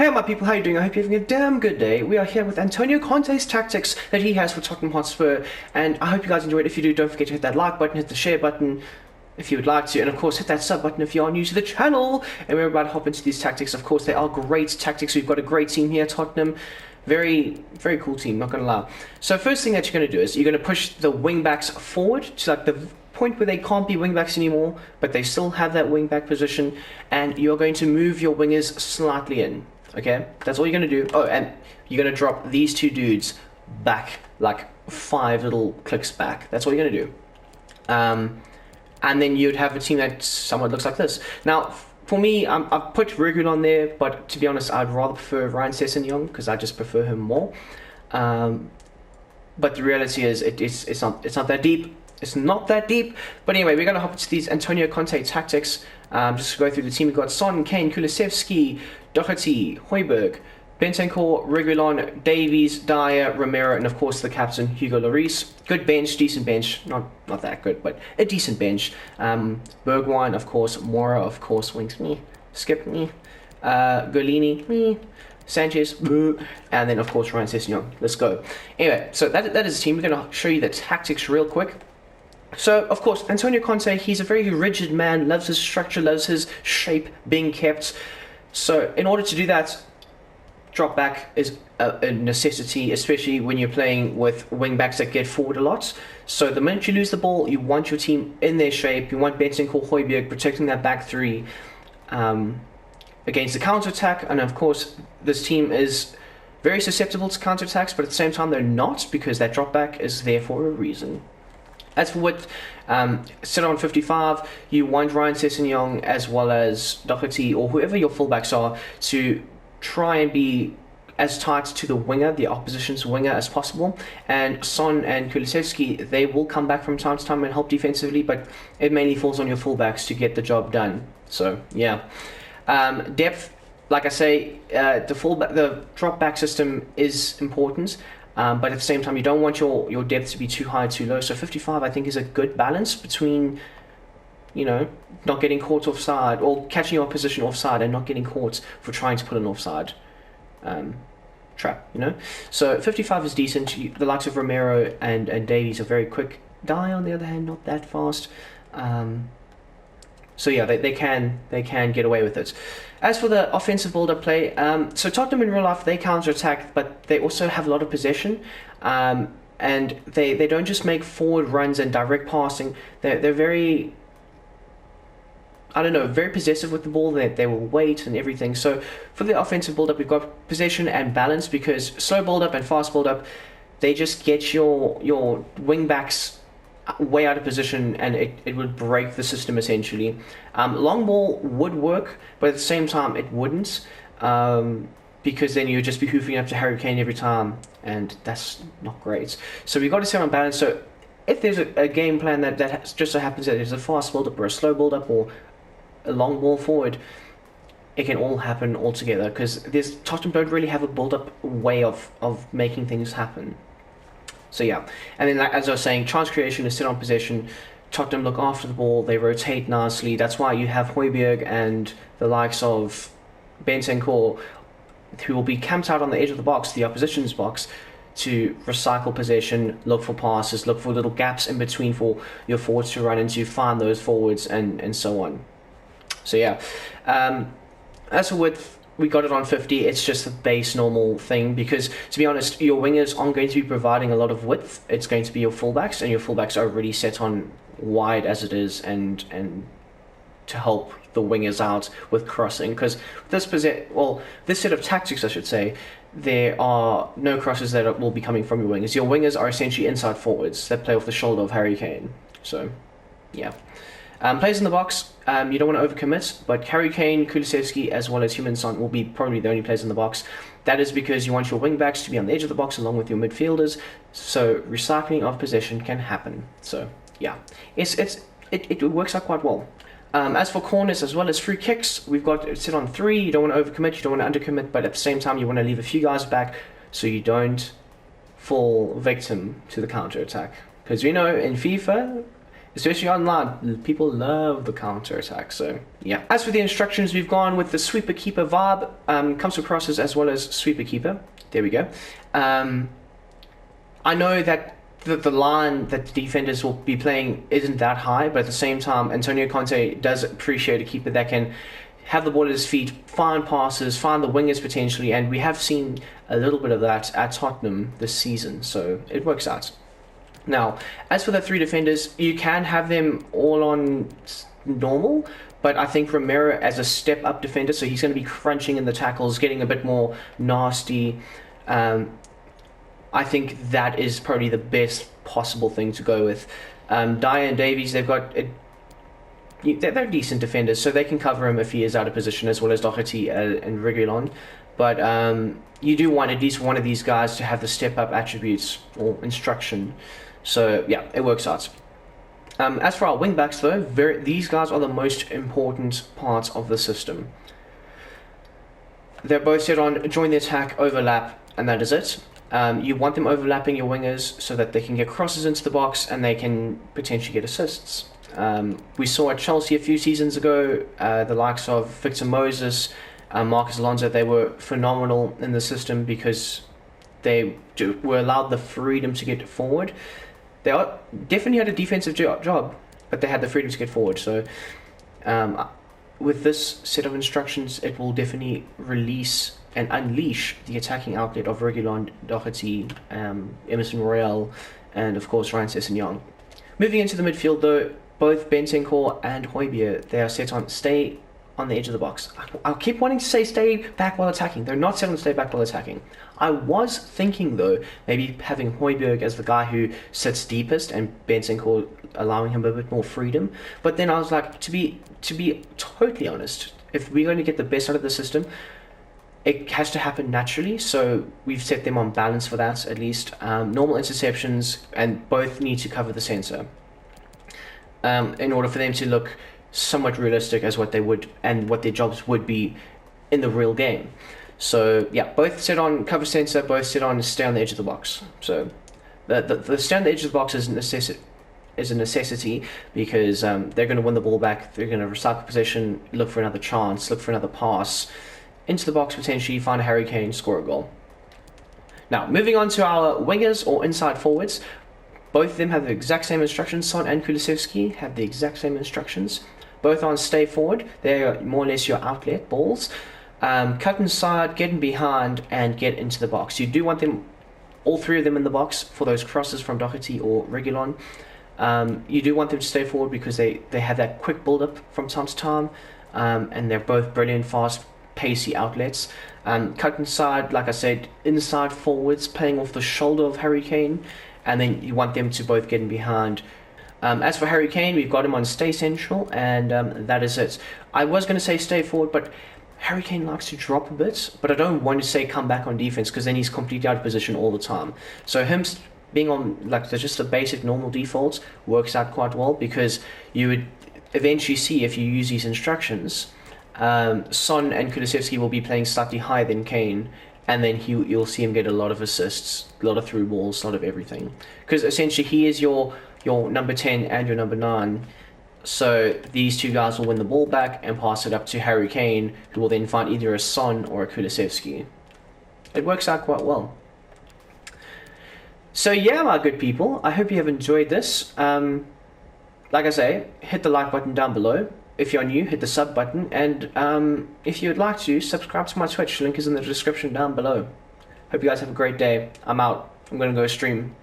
Hey my people, how you doing? I hope you're having a damn good day. We are here with Antonio Conte's tactics that he has for Tottenham Hotspur, and I hope you guys enjoyed. If you do, don't forget to hit that like button, hit the share button if you would like to, and of course hit that sub button if you are new to the channel. And we're about to hop into these tactics. Of course, they are great tactics. We've got a great team here at Tottenham. Very, very cool team, not gonna lie. So first thing that you're gonna do is you're gonna push the wing backs forward to like the point where they can't be wing backs anymore, but they still have that wing back position, and you're going to move your wingers slightly in. Okay, that's all you're gonna do. Oh, and you're gonna drop these two dudes back like 5 little clicks back. That's all you're gonna do. And then you'd have a team that somewhat looks like this. Now, for me, I've put Regulon there, but to be honest, I'd rather prefer Ryan Sessegnon because I just prefer him more. But the reality is, it's not that deep. It's not that deep. But anyway, we're gonna hop into these Antonio Conte tactics. Just to go through the team, we've got Son, Kane, Kulusevski, Doherty, Højbjerg, Bentancur, Regulon, Davies, Dyer, Romero, and of course the captain, Hugo Lloris. Good bench, decent bench. Not that good, but a decent bench. Bergwijn, of course. Mora, of course. Winks me. Skip me. Golini, me. Sanchez, boo. And then of course Ryan Sessegnon. Let's go. Anyway, so that is the team. We're going to show you the tactics real quick. So, of course, Antonio Conte, he's a very rigid man, loves his structure, loves his shape being kept. So, in order to do that, drop back is a necessity, especially when you're playing with wing backs that get forward a lot. So, the minute you lose the ball, you want your team in their shape. You want Bentancur, Højbjerg protecting that back three against the counter-attack. And, of course, this team is very susceptible to counter-attacks, but at the same time, they're not, because that drop back is there for a reason. As for width, sit on 55, you want Ryan Sessegnon as well as Doherty or whoever your fullbacks are to try and be as tight to the winger, the opposition's winger, as possible. And Son and Kulusevski, they will come back from time to time and help defensively, but it mainly falls on your fullbacks to get the job done. So, yeah. Depth, like I say, the drop back system is important. But at the same time, you don't want your depth to be too high, too low. So 55, I think, is a good balance between, you know, not getting caught offside or catching your opposition offside and not getting caught for trying to put an offside trap, you know. So 55 is decent. The likes of Romero and Davies are very quick. Dyer, on the other hand, not that fast. So yeah, they can get away with it. As for the offensive build-up play, so Tottenham in real life, they counter-attack, but they also have a lot of possession, and they don't just make forward runs and direct passing. They're very, I don't know, very possessive with the ball. They will wait and everything. So for the offensive build-up, we've got possession and balance, because slow build-up and fast build-up, they just get your wing-backs way out of position, and it would break the system essentially. Long ball would work, but at the same time it wouldn't, because then you'd just be hoofing up to Harry Kane every time, and that's not great. So we've got to set on balance. So if there's a game plan that just so happens that there's a fast build up or a slow build up or a long ball forward, it can all happen all together, because Tottenham don't really have a build up way of making things happen. So yeah, and then like, as I was saying, chance creation is sit on possession. Tottenham look after the ball, they rotate nicely. That's why you have Højbjerg and the likes of Bentancur, who will be camped out on the edge of the box, the opposition's box, to recycle possession, look for passes, look for little gaps in between for your forwards to run into, find those forwards, and so on. So yeah, as for width, we got it on 50. It's just a base normal thing, because to be honest, your wingers aren't going to be providing a lot of width. It's going to be your fullbacks, and your fullbacks are already set on wide as it is, and to help the wingers out with crossing. Because this set of tactics, I should say, there are no crosses that will be coming from your wingers. Your wingers are essentially inside forwards that play off the shoulder of Harry Kane. So yeah. Players in the box, you don't want to overcommit, but Harry Kane, Kulusevski, as well as Heung-min Son will be probably the only players in the box. That is because you want your wing-backs to be on the edge of the box along with your midfielders, so recycling of possession can happen. So yeah, it works out quite well. As for corners as well as free kicks, we've got it sit on 3. You don't want to overcommit, you don't want to undercommit, but at the same time you want to leave a few guys back so you don't fall victim to the counter-attack. Because we know in FIFA, Especially online, people love the counter attack. So yeah. As for the instructions, we've gone with the sweeper keeper vibe. Comes across as well as sweeper keeper. There we go. I know that the line that the defenders will be playing isn't that high, but at the same time, Antonio Conte does appreciate a keeper that can have the ball at his feet, find passes, find the wingers potentially, and we have seen a little bit of that at Tottenham this season, so it works out. Now, as for the three defenders, you can have them all on normal, but I think Romero as a step-up defender, so he's going to be crunching in the tackles, getting a bit more nasty. I think that is probably the best possible thing to go with. Dyer and Davies, they're decent defenders, so they can cover him if he is out of position, as well as Doherty and Reguilon. But you do want at least one of these guys to have the step-up attributes or instruction. So yeah, it works out. As for our wing-backs though, these guys are the most important parts of the system. They're both set on join the attack, overlap, and that is it. You want them overlapping your wingers so that they can get crosses into the box and they can potentially get assists. We saw at Chelsea a few seasons ago, the likes of Victor Moses, Marcus Alonso, they were phenomenal in the system because they were allowed the freedom to get forward. They definitely had a defensive job, but they had the freedom to get forward. So with this set of instructions, it will definitely release and unleash the attacking outlet of Reguilon, Doherty, Emerson Royale, and of course Ryan Sessegnon. Moving into the midfield though, both Bentancur and Højbjerg, they are set on stay on the edge of the box. I'll keep wanting to say stay back while attacking. They're not set on stay back while attacking. I was thinking though, maybe having Højbjerg as the guy who sits deepest and Bentancur allowing him a bit more freedom. But then I was like, to be totally honest, if we're going to get the best out of the system, it has to happen naturally, so we've set them on balance for that at least. Normal interceptions, and both need to cover the centre in order for them to look somewhat realistic as what they would and what their jobs would be in the real game. So yeah, both set on cover centre, both set on stay on the edge of the box. So the stay on the edge of the box is a necessity because they're going to win the ball back, they're going to recycle possession, look for another chance, look for another pass into the box, potentially find Harry Kane, score a goal. Now, moving on to our wingers or inside forwards, both of them have the exact same instructions. Son and Kulusevski have the exact same instructions. Both on stay forward, they're more or less your outlet balls. Cut inside, get in behind, and get into the box. You do want them, all three of them in the box for those crosses from Doherty or Reguilon. You do want them to stay forward because they have that quick build-up from time to time, and they're both brilliant, fast, pacey outlets. Cut inside, like I said, inside forwards, playing off the shoulder of Harry Kane, and then you want them to both get in behind. As for Harry Kane, we've got him on stay central, and that is it. I was going to say stay forward, but Harry Kane likes to drop a bit, but I don't want to say come back on defense because then he's completely out of position all the time. So him being on like just the basic normal defaults works out quite well because you would eventually see if you use these instructions, Son and Kulusevski will be playing slightly higher than Kane, and then you'll see him get a lot of assists, a lot of through balls, a lot of everything. Because essentially he is your number 10 and your number 9. So these two guys will win the ball back and pass it up to Harry Kane, who will then find either a Son or a Kulusevski. It works out quite well. So yeah, my good people, I hope you have enjoyed this. Like I say, hit the like button down below. If you're new, hit the sub button, and if you'd like to, subscribe to my Twitch. Link is in the description down below. Hope you guys have a great day. I'm out. I'm going to go stream.